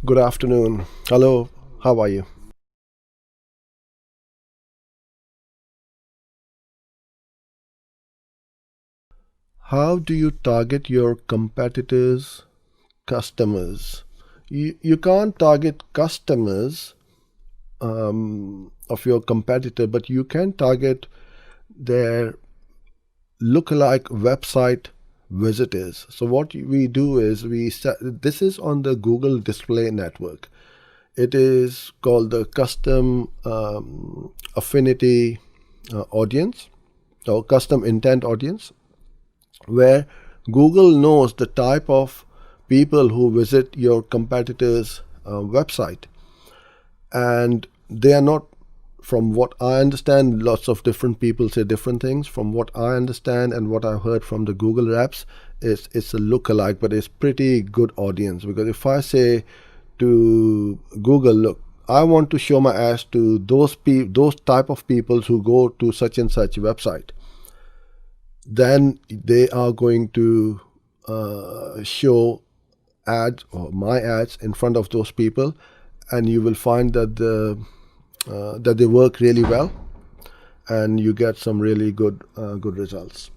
Good afternoon. Hello, how are you? How do you target your competitors' customers? You can't target customers of your competitor, but you can target their lookalike website visitors. So what we do is this is on the Google Display Network. It is called the custom affinity audience or custom intent audience, where Google knows the type of people who visit your competitor's website, and they are not, from what I understand, lots of different people say different things. From what I understand and what I've heard from the Google reps, it's a lookalike, but it's pretty good audience. Because if I say to Google, look, I want to show my ads to those type of people who go to such and such website, then they are going to show ads or my ads in front of those people, and you will find that that they work really well, and you get some really good results.